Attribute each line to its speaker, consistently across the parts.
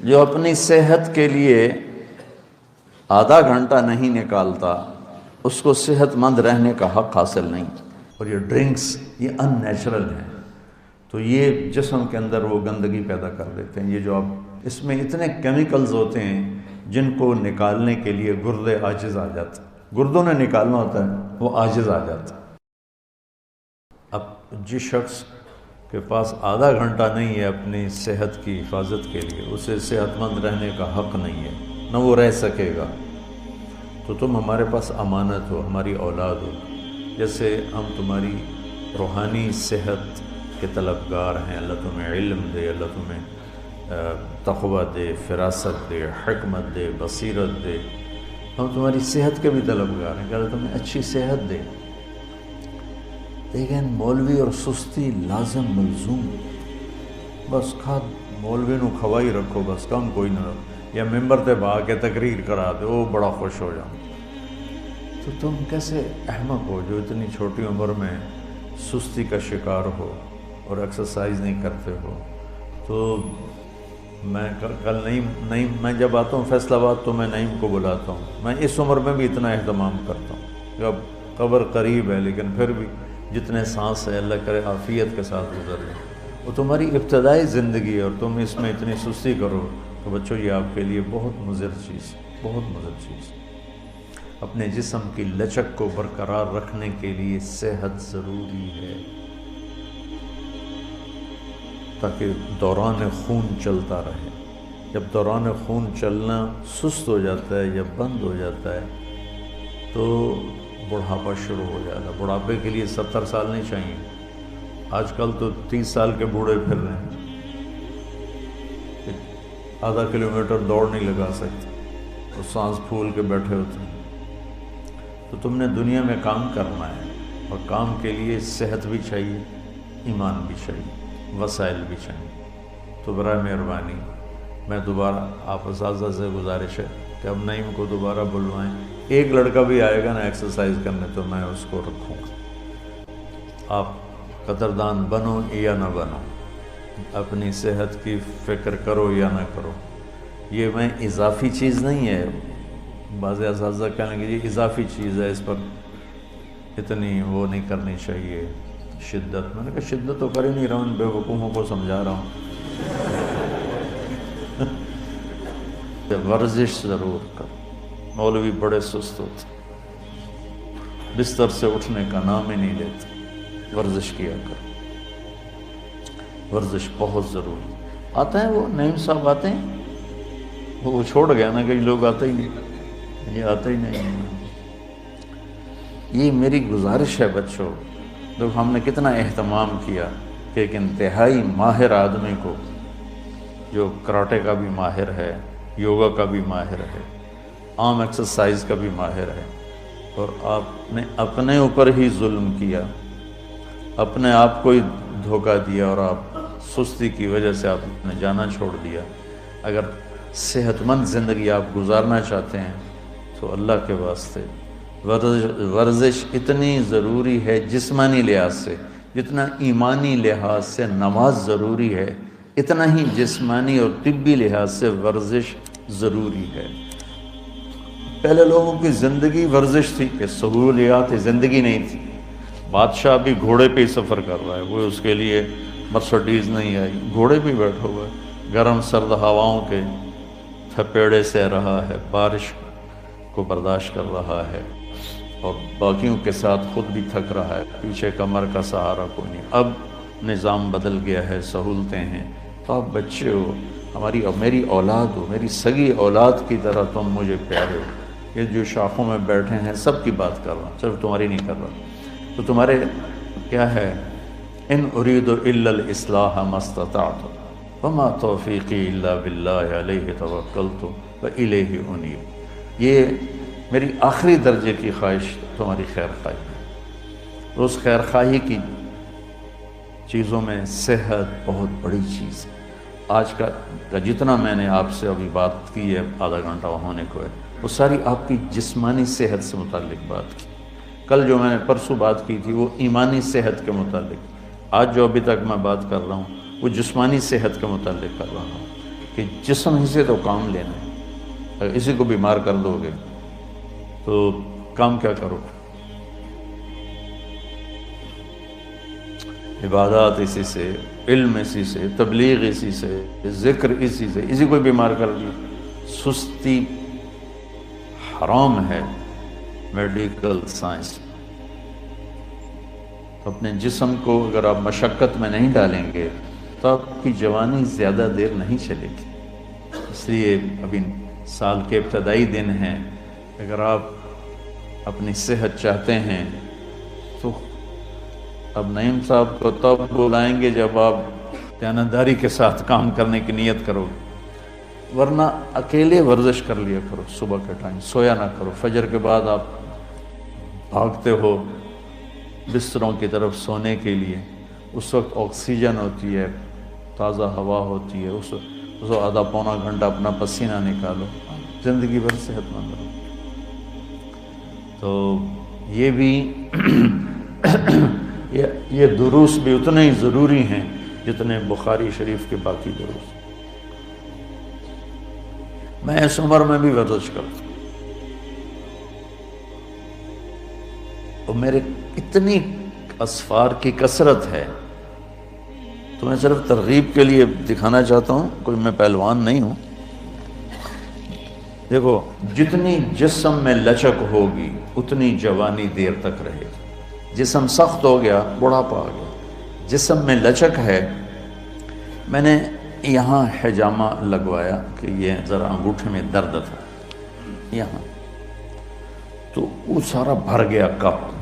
Speaker 1: جو اپنی صحت کے لیے آدھا گھنٹہ نہیں نکالتا اس کو صحت مند رہنے کا حق حاصل نہیں۔ اور یہ ڈرنکس یہ ان نیچرل ہیں، تو یہ جسم کے اندر وہ گندگی پیدا کر دیتے ہیں۔ یہ جو آپ اس میں اتنے کیمیکلز ہوتے ہیں جن کو نکالنے کے لیے گردے عاجز آ جاتے ہیں، گردوں نے نکالنا ہوتا ہے وہ عاجز آ جاتا ہے۔ اب جس شخص کے پاس آدھا گھنٹہ نہیں ہے اپنی صحت کی حفاظت کے لیے، اسے صحت مند رہنے کا حق نہیں ہے، نہ وہ رہ سکے گا۔ تو تم ہمارے پاس امانت ہو، ہماری اولاد ہو، جیسے ہم تمہاری روحانی صحت کے طلبگار ہیں۔ اللہ تمہیں علم دے، اللہ تمہیں تقوی دے، فراست دے، حکمت دے، بصیرت دے۔ ہم تمہاری صحت کے بھی طلبگار ہیں کہ اللہ تمہیں اچھی صحت دے۔ لیکن مولوی اور سستی لازم ملزوم، بس مولوی نو کھوائی رکھو، بس کم کوئی نہ رکھو، یا ممبر تے با کے تقریر کرا دے، وہ بڑا خوش ہو جاؤں۔ تو تم کیسے احمق ہو جو اتنی چھوٹی عمر میں سستی کا شکار ہو اور ایکسرسائز نہیں کرتے ہو۔ تو میں کل نعیم میں جب آتا ہوں فیصل آباد تو میں نعیم کو بلاتا ہوں، میں اس عمر میں بھی اتنا اہتمام کرتا ہوں کہ اب قبر قریب ہے لیکن پھر بھی جتنے سانس ہے اللہ کرے عافیت کے ساتھ گزر جائیں۔ وہ تمہاری ابتدائی زندگی ہے اور تم اس میں اتنی سستی کرو تو بچوں یہ آپ کے لیے بہت مضر چیز، بہت مضر چیز۔ اپنے جسم کی لچک کو برقرار رکھنے کے لیے صحت ضروری ہے تاکہ دوران خون چلتا رہے۔ جب دوران خون چلنا سست ہو جاتا ہے یا بند ہو جاتا ہے تو بڑھاپا شروع ہو جاتا ہے۔ بڑھاپے کے لیے 70 سال نہیں چاہیے، آج کل تو 30 سال کے بوڑھے پھر رہے ہیں، آدھا کلومیٹر دوڑ نہیں لگا سکتے اور سانس پھول کے بیٹھے ہوتے ہیں۔ تو تم نے دنیا میں کام کرنا ہے اور کام کے لیے صحت بھی چاہیے، ایمان بھی چاہیے، وسائل بھی چاہیے۔ تو برائے مہربانی میں دوبارہ آپ اساتذہ سے گزارش ہے کہ اب نعیم کو دوبارہ بلوائیں، ایک لڑکا بھی آئے گا نا ایکسرسائز کرنے تو میں اس کو رکھوں گا۔ آپ قدردان بنو یا نہ بنو، اپنی صحت کی فکر کرو یا نہ کرو، یہ میں اضافی چیز نہیں ہے۔ بعض اساتذہ کہنے کہ یہ اضافی چیز ہے، اس پر اتنی وہ نہیں کرنی چاہیے شدت۔ میں نے کہا شدت تو کر ہی نہیں رہا ہوں، ان بے وقوفوں کو سمجھا رہا ہوں۔ ورزش ضرور کر۔ مولوی بڑے سست ہوتے، بستر سے اٹھنے کا نام ہی نہیں لیتے۔ ورزش کیا کر، ورزش بہت ضروری۔ آتے ہیں وہ نعیم صاحب آتے ہیں، وہ چھوڑ گیا نا، کئی لوگ آتے ہی نہیں، یہ آتے ہی نہیں۔ یہ میری گزارش ہے بچوں، دیکھو ہم نے کتنا اہتمام کیا کہ ایک انتہائی ماہر آدمی کو، جو کراٹے کا بھی ماہر ہے، یوگا کا بھی ماہر ہے، عام ایکسرسائز کا بھی ماہر ہے، اور آپ نے اپنے اوپر ہی ظلم کیا، اپنے آپ کو ہی دھوکہ دیا اور آپ سستی کی وجہ سے آپ نے جانا چھوڑ دیا۔ اگر صحت مند زندگی آپ گزارنا چاہتے ہیں تو اللہ کے واسطے ورزش اتنی ضروری ہے جسمانی لحاظ سے، جتنا ایمانی لحاظ سے نماز ضروری ہے اتنا ہی جسمانی اور طبی لحاظ سے ورزش ضروری ہے۔ پہلے لوگوں کی زندگی ورزش تھی کہ سہولیات زندگی نہیں تھی۔ بادشاہ بھی گھوڑے پہ ہی سفر کر رہا ہے، وہ اس کے لیے مرسڈیز نہیں آئی، گھوڑے پہ بیٹھا ہوا ہے، گرم سرد ہواؤں کے تھپیڑے سہ رہا ہے، بارش کو برداشت کر رہا ہے اور باقیوں کے ساتھ خود بھی تھک رہا ہے، پیچھے کمر کا سہارا کوئی نہیں۔ اب نظام بدل گیا ہے، سہولتیں ہیں، تو آپ بچے ہو، ہماری اور میری اولاد ہو، میری سگی اولاد کی طرح تم مجھے پیارے ہو۔ یہ جو شاخوں میں بیٹھے ہیں سب کی بات کر رہا ہوں، صرف تمہاری نہیں کر رہا۔ تو تمہارے کیا ہے، ان اريد الا الاصلاح ما استطعت وما توفیقی الا باللہ علیہ توکلت والیہ انیب۔ یہ میری آخری درجے کی خواہش تمہاری خیر خواہی ہے۔ اس خیر خواہی کی چیزوں میں صحت بہت بڑی چیز ہے۔ آج کا جتنا میں نے آپ سے ابھی بات کی ہے، آدھا گھنٹہ ہونے کو ہے، وہ ساری آپ کی جسمانی صحت سے متعلق بات کی۔ کل جو میں نے پرسوں بات کی تھی وہ ایمانی صحت کے متعلق، آج جو ابھی تک میں بات کر رہا ہوں وہ جسمانی صحت کے متعلق کر رہا ہوں۔ کہ جسم ہی سے تو کام لینا ہے. اگر اسی کو بیمار کر دو گے تو کام کیا کرو؟ عبادات اسی سے، علم اسی سے، تبلیغ اسی سے، ذکر اسی سے، اسی کو بیمار کر دیا. سستی حرام ہے میڈیکل سائنس. اپنے جسم کو اگر آپ مشقت میں نہیں ڈالیں گے تو آپ کی جوانی زیادہ دیر نہیں چلے گی. اس لیے ابھی سال کے ابتدائی دن ہیں، اگر آپ اپنی صحت چاہتے ہیں تو اب نعیم صاحب کو تب بلائیں گے جب آپ دیانتداری کے ساتھ کام کرنے کی نیت کرو، ورنہ اکیلے ورزش کر لیا کرو. صبح کے ٹائم سویا نہ کرو. فجر کے بعد آپ بھاگتے ہو بستروں کی طرف سونے کے لیے، اس وقت آکسیجن ہوتی ہے، تازہ ہوا ہوتی ہے، اس وقت آدھا پونا گھنٹہ اپنا پسینہ نکالو، زندگی بھر صحت مند رہو. تو یہ بھی یہ دروس بھی اتنے ہی ضروری ہیں جتنے بخاری شریف کے باقی دروس. میں اس عمر میں بھی ورزش کرتا ہوں، اور میرے اتنی اسفار کی کثرت ہے، تو میں صرف ترغیب کے لیے دکھانا چاہتا ہوں، کوئی میں پہلوان نہیں ہوں. دیکھو، جتنی جسم میں لچک ہوگی اتنی جوانی دیر تک رہے گی. جسم سخت ہو گیا بڑھاپا آ گیا. جسم میں لچک ہے. میں نے یہاں حجامہ لگوایا کہ یہ ذرا انگوٹھے میں درد تھا یہاں، تو وہ سارا بھر گیا کپ.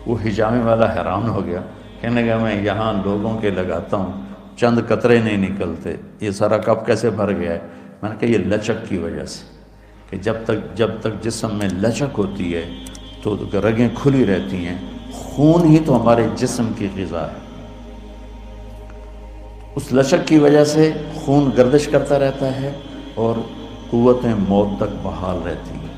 Speaker 1: وہ حجامے والا حیران ہو گیا، کہنے لگا میں یہاں لوگوں کے لگاتا ہوں چند قطرے نہیں نکلتے، یہ سارا کپ کیسے بھر گیا ہے؟ میں نے کہا یہ لچک کی وجہ سے، کہ جب تک جسم میں لچک ہوتی ہے تو رگیں کھلی رہتی ہیں. خون ہی تو ہمارے جسم کی غذا ہے. اس لچک کی وجہ سے خون گردش کرتا رہتا ہے اور قوتیں موت تک بحال رہتی ہیں.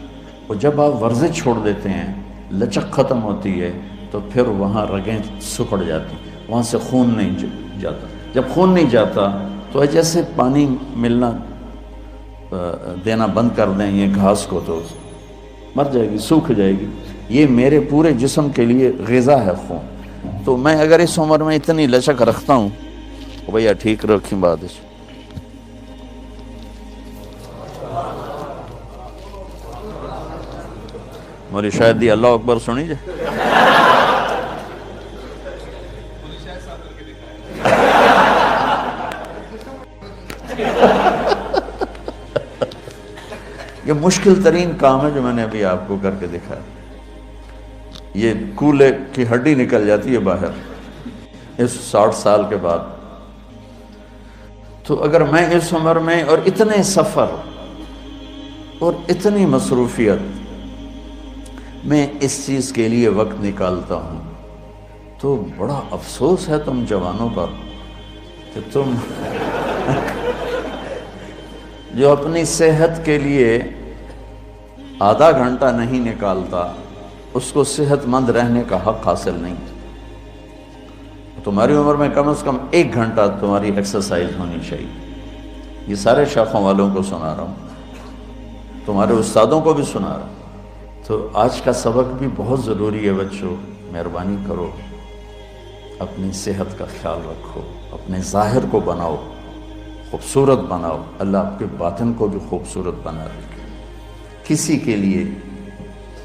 Speaker 1: اور جب آپ ورزش چھوڑ دیتے ہیں، لچک ختم ہوتی ہے، تو پھر وہاں رگیں سکڑ جاتی ہیں، وہاں سے خون نہیں جاتا. جب خون نہیں جاتا تو جیسے پانی ملنا دینا بند کر دیں یہ گھاس کو تو مر جائے گی، سوکھ جائے گی. یہ میرے پورے جسم کے لیے غذا ہے خون. تو میں اگر اس عمر میں اتنی لچک رکھتا ہوں تو بھیا ٹھیک رکھیں بات. مولی شاید دی اللہ اکبر سنی جائے. یہ مشکل ترین کام ہے جو میں نے ابھی آپ کو کر کے دکھایا. یہ کولے کی ہڈی نکل جاتی ہے باہر اس 60 سال کے بعد. تو اگر میں اس عمر میں اور اتنے سفر اور اتنی مصروفیت میں اس چیز کے لیے وقت نکالتا ہوں تو بڑا افسوس ہے تم جوانوں پر کہ تم جو اپنی صحت کے لیے آدھا گھنٹہ نہیں نکالتا اس کو صحت مند رہنے کا حق حاصل نہیں. تمہاری عمر میں کم از کم 1 گھنٹہ تمہاری ایکسرسائز ہونی چاہیے. یہ سارے شاخوں والوں کو سنا رہا ہوں، تمہارے استادوں کو بھی سنا رہا ہوں. تو آج کا سبق بھی بہت ضروری ہے بچوں. مہربانی کرو، اپنی صحت کا خیال رکھو، اپنے ظاہر کو بناؤ، خوبصورت بناؤ. اللہ آپ کے باطن کو بھی خوبصورت بنا رکھے. کسی کے لیے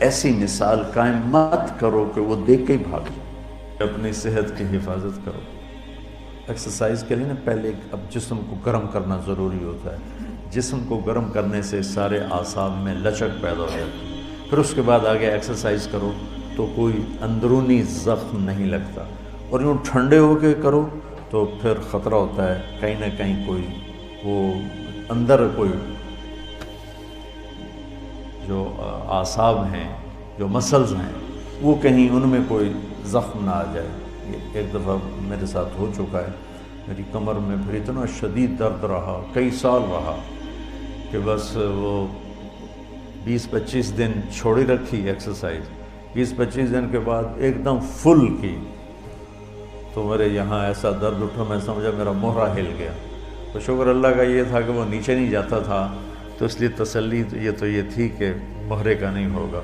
Speaker 1: ایسی مثال قائم مت کرو کہ وہ دیکھ کے ہی بھاگے. اپنی صحت کی حفاظت کرو. ایکسرسائز کے لیے نا پہلے اب جسم کو گرم کرنا ضروری ہوتا ہے. جسم کو گرم کرنے سے سارے اعصاب میں لچک پیدا ہو جاتی ہے. پھر اس کے بعد آگے ایکسرسائز کرو تو کوئی اندرونی زخم نہیں لگتا. اور یوں ٹھنڈے ہو کے کرو تو پھر خطرہ ہوتا ہے کہیں نہ کہیں کوئی وہ اندر کوئی جو اعصاب ہیں، جو مسلز ہیں، وہ کہیں ان میں کوئی زخم نہ آ جائے. ایک دفعہ میرے ساتھ ہو چکا ہے. میری کمر میں پھر اتنا شدید درد رہا، کئی سال رہا، کہ بس وہ 20-25 دن چھوڑی رکھی ایکسرسائز. 20-25 دن کے بعد ایک دم فل کی تو میرے یہاں ایسا درد اٹھا، میں سمجھا میرا مہرا ہل گیا. تو شکر اللہ کا یہ تھا کہ وہ نیچے نہیں جاتا تھا، تو اس لیے تسلی یہ تھی کہ مہرے کا نہیں ہوگا۔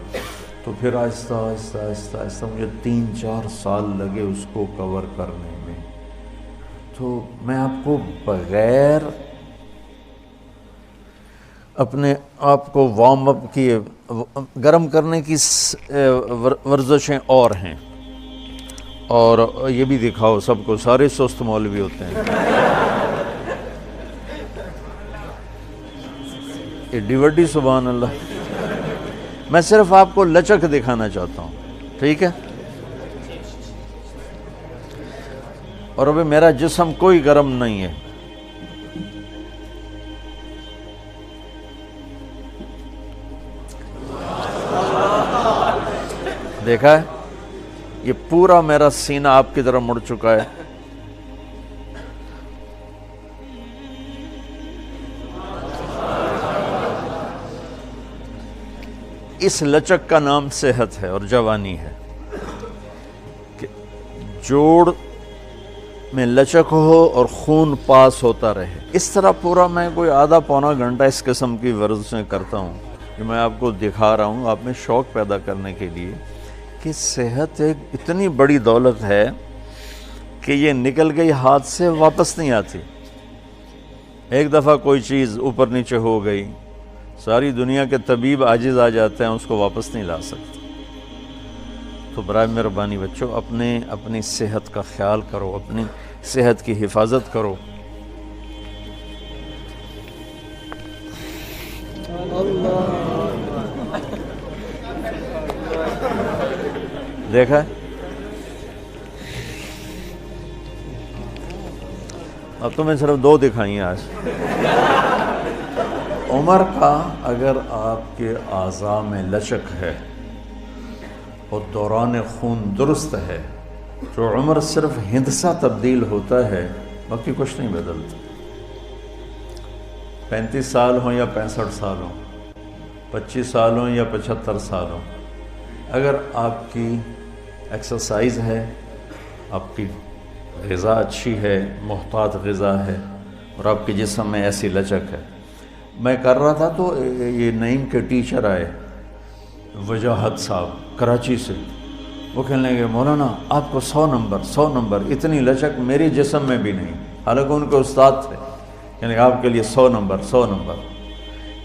Speaker 1: تو پھر آہستہ آہستہ آہستہ آہستہ مجھے 3-4 سال لگے اس کو کور کرنے میں۔ تو میں آپ کو بغیر اپنے آپ کو وارم اپ کیے گرم کرنے کی ورزشیں اور ہیں، اور یہ بھی دکھاؤ سب کو، سارے سست مولوی ہوتے ہیں۔ ایڈی وڈی سبحان اللہ۔ میں صرف آپ کو لچک دکھانا چاہتا ہوں، ٹھیک ہے؟ اور ابھی میرا جسم کوئی گرم نہیں ہے۔ دیکھا ہے؟ یہ پورا میرا سینہ آپ کی طرف مڑ چکا ہے۔ اس لچک کا نام صحت ہے اور جوانی ہے، کہ جوڑ میں لچک ہو اور خون پاس ہوتا رہے۔ اس طرح پورا میں کوئی آدھا پونا گھنٹہ اس قسم کی ورزشیں کرتا ہوں کہ میں آپ کو دکھا رہا ہوں، آپ میں شوق پیدا کرنے کے لیے کہ صحت ایک اتنی بڑی دولت ہے کہ یہ نکل گئی ہاتھ سے واپس نہیں آتی۔ ایک دفعہ کوئی چیز اوپر نیچے ہو گئی، ساری دنیا کے طبیب عاجز آ جاتے ہیں، اس کو واپس نہیں لا سکتے۔ تو برائے مہربانی بچوں، اپنی صحت کا خیال کرو، اپنی صحت کی حفاظت کرو۔ دیکھا ہے؟ اب تو میں صرف 2 دکھائی ہیں آج۔ عمر کا اگر آپ کے اعضاء میں لچک ہے اور دوران خون درست ہے تو عمر صرف ہندسہ تبدیل ہوتا ہے، باقی کچھ نہیں بدلتا۔ 35 سال ہوں یا 65 سال ہوں، 25 سال ہوں یا 75 سال ہوں، اگر آپ کی ایکسرسائز ہے، آپ کی غذا اچھی ہے، محتاط غذا ہے، اور آپ کے جسم میں ایسی لچک ہے۔ میں کر رہا تھا تو یہ نعیم کے ٹیچر آئے، وجاہت صاحب کراچی سے، وہ کہنے لگے مولانا آپ کو 100 نمبر، اتنی لچک میری جسم میں بھی نہیں، حالانکہ ان کے استاد تھے، یعنی آپ کے لیے 100 نمبر،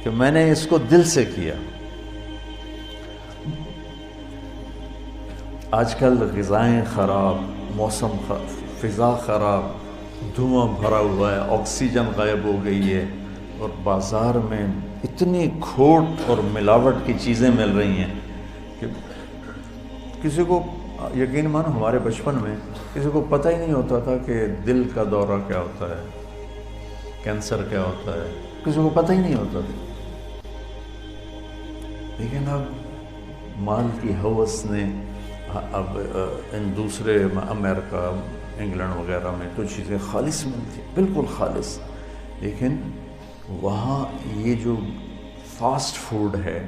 Speaker 1: کہ میں نے اس کو دل سے کیا۔ آج کل غذائیں خراب، موسم فضا خراب، دھواں بھرا ہوا ہے، آکسیجن غائب ہو گئی ہے، اور بازار میں اتنی کھوٹ اور ملاوٹ کی چیزیں مل رہی ہیں کہ کسی کو یقین مانو ہمارے بچپن میں کسی کو پتہ ہی نہیں ہوتا تھا کہ دل کا دورہ کیا ہوتا ہے، کینسر کیا ہوتا ہے، کسی کو پتہ ہی نہیں ہوتا تھا۔ لیکن اب مال کی ہوس نے اب ان دوسرے امریکہ، انگلینڈ وغیرہ میں تو چیزیں خالص ملتی، بالکل خالص، لیکن وہاں یہ جو فاسٹ فوڈ ہے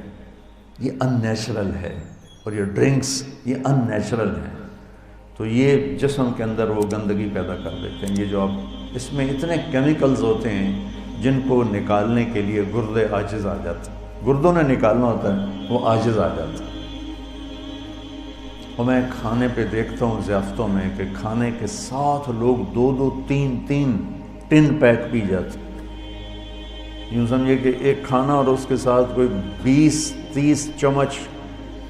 Speaker 1: یہ ان نیچرل ہے، اور یہ ڈرنکس یہ ان نیچرل ہیں، تو یہ جسم کے اندر وہ گندگی پیدا کر دیتے ہیں۔ یہ جو اب اس میں اتنے کیمیکلز ہوتے ہیں جن کو نکالنے کے لیے گردے عاجز آ جاتے ہیں، گردوں نے نکالنا ہوتا ہے، وہ عاجز آ جاتا ہے۔ اور میں کھانے پہ دیکھتا ہوں ضیافتوں میں کہ کھانے کے ساتھ لوگ 2-2 3-3 ٹن پیک پی جاتے ہیں۔ یوں سمجھے کہ ایک کھانا اور اس کے ساتھ کوئی 20-30 چمچ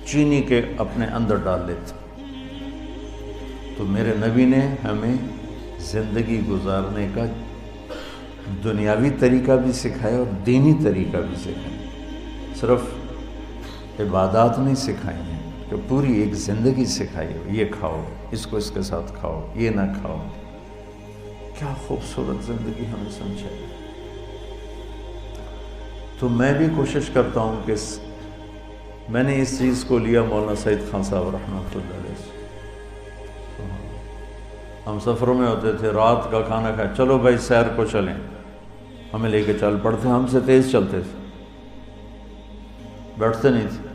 Speaker 1: چینی کے اپنے اندر ڈال لیتے۔ تو میرے نبی نے ہمیں زندگی گزارنے کا دنیاوی طریقہ بھی سکھایا اور دینی طریقہ بھی سکھایا، صرف عبادات نہیں سکھائی ہیں، کہ پوری ایک زندگی سکھائی ہو، یہ کھاؤ، اس کو اس کے ساتھ کھاؤ، یہ نہ کھاؤ۔ کیا خوبصورت زندگی ہمیں سمجھائی۔ تو میں بھی کوشش کرتا ہوں کہ میں نے اس چیز کو لیا مولانا سعید خان صاحب رحمۃ اللہ علیہ سے۔ ہم سفروں میں ہوتے تھے، رات کا کھانا کھائے، چلو بھائی سیر کو چلیں، ہمیں لے کے چل پڑتے، ہم سے تیز چلتے تھے، بیٹھتے نہیں تھے۔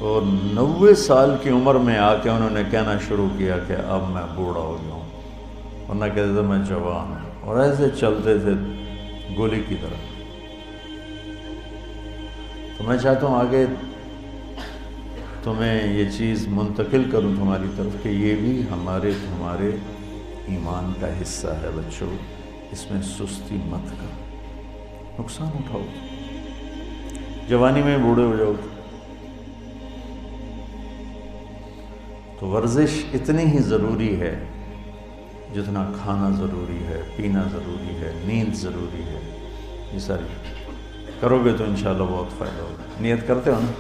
Speaker 1: اور 90 سال کی عمر میں آ کے انہوں نے کہنا شروع کیا کہ اب میں بوڑھا ہو گیا ہوں، ورنہ کہتے تھے میں جوان ہوں، اور ایسے چلتے تھے گولی کی طرح۔ تو میں چاہتا ہوں آگے تمہیں یہ چیز منتقل کروں تمہاری طرف کہ یہ بھی ہمارے ایمان کا حصہ ہے بچوں، اس میں سستی مت کرو، نقصان اٹھاؤ، جوانی میں بوڑھے ہو جاؤ تو ورزش اتنی ہی ضروری ہے جتنا کھانا ضروری ہے، پینا ضروری ہے، نیند ضروری ہے۔ یہ ساری کرو گے تو انشاءاللہ بہت فائدہ ہوگا۔ نیت کرتے ہو نا؟